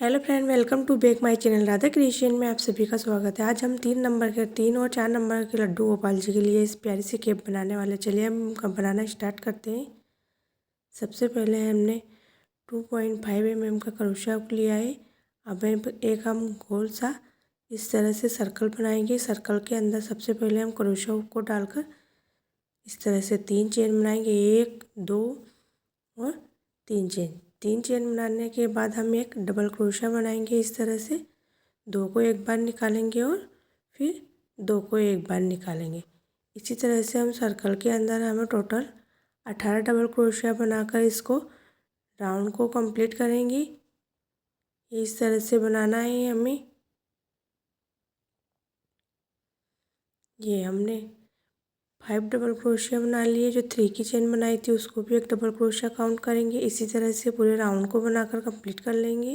Hello friend, welcome to back my channel Radha creation में आप सभी का स्वागत है। आज हम 3 और 4 नंबर के लड्डू गोपाल जी के लिए इस प्यारी सी केक बनाने वाले। चलिए हम बनाना स्टार्ट करते हैं। सबसे पहले हमने 2.5 mm का क्रोशिया लिया है। अब एक हम गोल सा इस तरह से सर्कल बनाएंगे। सर्कल के अंदर सबसे पहले हम क्रोशिया को डालकर इस तरह से 3 चेन बनाएंगे। 1 2 और 3 चेन बनाने के बाद हम एक डबल क्रोशिया बनाएंगे। इस तरह से 2 को एक बार निकालेंगे और फिर 2 को एक बार निकालेंगे। इसी तरह से हम सर्कल के अंदर हमें टोटल 18 डबल क्रोशिया बनाकर इसको राउंड को कंप्लीट करेंगे। इस तरह से बनाना है हमें। ये हमने 5 डबल क्रोशिया बना लिए। जो 3 की चेन बनाई थी उसको भी एक डबल क्रोशिया काउंट करेंगे। इसी तरह से पूरे राउंड को बनाकर कंप्लीट कर लेंगे।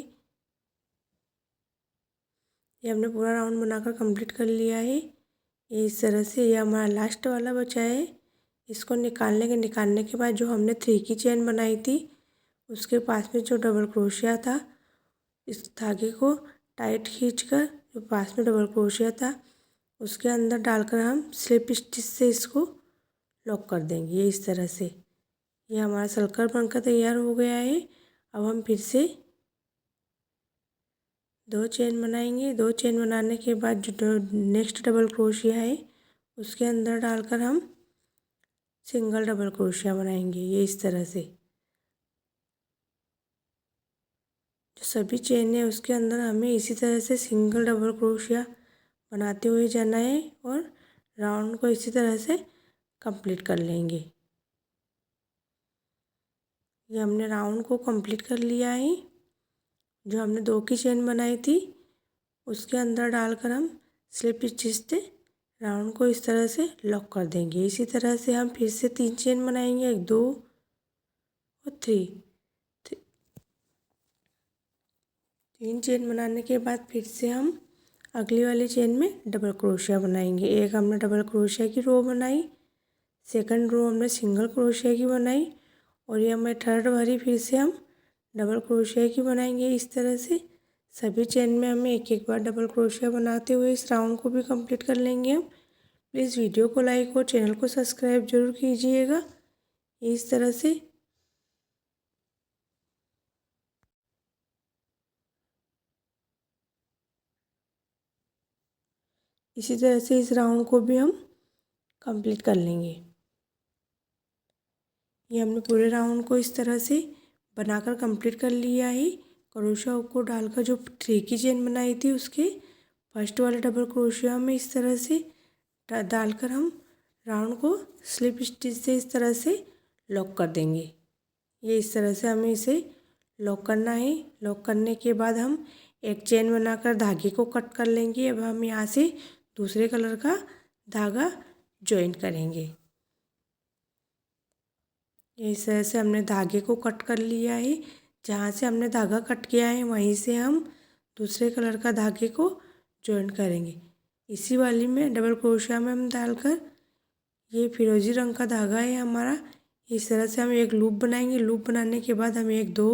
ये हमने पूरा राउंड बनाकर कंप्लीट कर लिया है। ये इस तरह से ये हमारा लास्ट वाला बचा है। इसको निकाल लेंगे। निकालने के बाद जो हमने 3 की चेन बनाई थी उसके पास में जो डबल क्रोशिया था, इस धागे को टाइट खींचकर जो पास में डबल क्रोशिया था उसके अंदर डालकर हम स्लिप स्टिच से इसको लॉक कर देंगे। ये इस तरह से ये हमारा सर्कल बनकर तैयार हो गया है। अब हम फिर से 2 चेन बनाएंगे। 2 चेन बनाने के बाद जो नेक्स्ट डबल क्रोशिया है उसके अंदर डालकर हम सिंगल डबल क्रोशिया बनाएंगे। ये इस तरह से जो सभी चेन है उसके अंदर हमें इसी तरह से सिंगल डबल क्रोशिया बनाते हुए जाना है और राउंड को इसी तरह से कंप्लीट कर लेंगे। ये हमने राउंड को कंप्लीट कर लिया है। जो हमने 2 की चेन बनाई थी उसके अंदर डालकर हम स्लिप स्टिच से राउंड को इस तरह से लॉक कर देंगे। इसी तरह से हम फिर से 3 चेन बनाएंगे। 1 2 और 3 चेन बनाने के बाद फिर से हम अगली वाली चेन में डबल क्रोशिया बनाएंगे। एक हमने डबल क्रोशिया की रो बनाई, सेकंड रो हमने सिंगल क्रोशिया की बनाई और ये हमें थर्ड वाली फिर से हम डबल क्रोशिया की बनाएंगे। इस तरह से सभी चेन में हमें एक एक बार डबल क्रोशिया बनाते हुए इस राउंड को भी कंप्लीट कर लेंगे हम। प्लीज़ वीडियो को लाइक और चैनल को सब्सक्राइब जरूर कीजिएगा। इस तरह से इसी तरह से इस राउंड को भी हम कंप्लीट कर लेंगे। ये हमने पूरे राउंड को इस तरह से बनाकर कंप्लीट कर लिया है। क्रोशिया को डालकर जो 3 की चेन बनाई थी उसके फर्स्ट वाले डबल क्रोशिया में इस तरह से डालकर हम राउंड को स्लिप स्टिच से इस तरह से लॉक कर देंगे। ये इस तरह से हमें इसे लॉक करना है। लॉक करने के बाद हम एक चेन बनाकर धागे को कट कर लेंगे। अब हम यहाँ से दूसरे कलर का धागा ज्वाइन करेंगे। इस तरह से हमने धागे को कट कर लिया है। जहाँ से हमने धागा कट किया है वहीं से हम दूसरे कलर का धागे को ज्वाइन करेंगे। इसी वाली में डबल क्रोशिया में हम डालकर ये फिरोजी रंग का धागा है हमारा। इस तरह से हम एक लूप बनाएंगे। लूप बनाने के बाद हम 1 2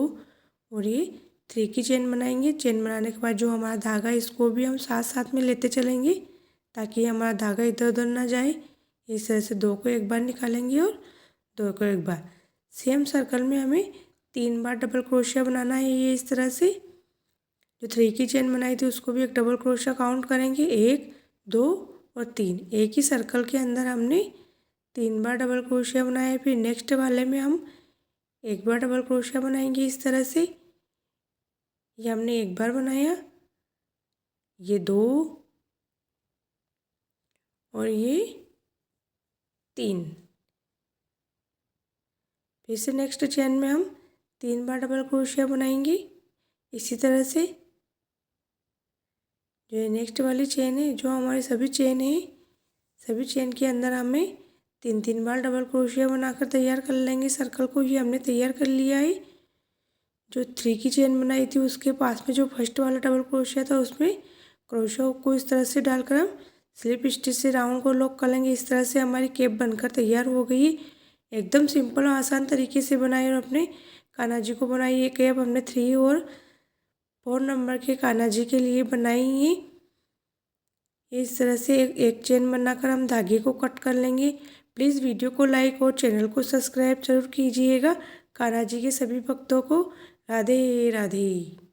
और ये 3 की चेन बनाएंगे। चेन बनाने के बाद जो हमारा धागा है इसको भी हम साथ साथ में लेते चलेंगे ताकि हमारा धागा इधर उधर ना जाए। इस तरह से 2 को एक बार निकालेंगे और 2 को एक बार। सेम सर्कल में हमें 3 बार डबल क्रोशिया बनाना है। ये इस तरह से जो 3 की चेन बनाई थी उसको भी एक डबल क्रोशिया काउंट करेंगे। 1 2 और 3। एक ही सर्कल के अंदर हमने 3 बार डबल क्रोशिया बनाया। फिर नेक्स्ट वाले में हम 1 बार डबल क्रोशिया बनाएंगे। इस तरह से ये हमने 1 बार बनाया, ये 2 और ये 3। फिर से नेक्स्ट चेन में हम 3 बार डबल क्रोशिया बनाएंगे। इसी तरह से जो नेक्स्ट वाली चेन है, जो हमारी सभी चेन है, सभी चेन के अंदर हमें 3 बार डबल क्रोशिया बनाकर तैयार कर लेंगे। सर्कल को ये हमने तैयार कर लिया है। जो 3 की चेन बनाई थी उसके पास में जो फर्स्ट वाला डबल क्रोशिया था उसमें क्रोशिया को इस तरह से डालकर हम स्लिप स्टिच से राउंड को लॉक कर लेंगे। इस तरह से हमारी केप बनकर तैयार हो गई है। एकदम सिंपल और आसान तरीके से बनाए और अपने कान्हा जी को बनाई। ये केप हमने 3 और 4 नंबर के कान्हा जी के लिए बनाई है। इस तरह से एक चेन बनाकर हम धागे को कट कर लेंगे। प्लीज़ वीडियो को लाइक और चैनल को सब्सक्राइब जरूर कीजिएगा। कान्हा जी के सभी भक्तों को राधे राधे।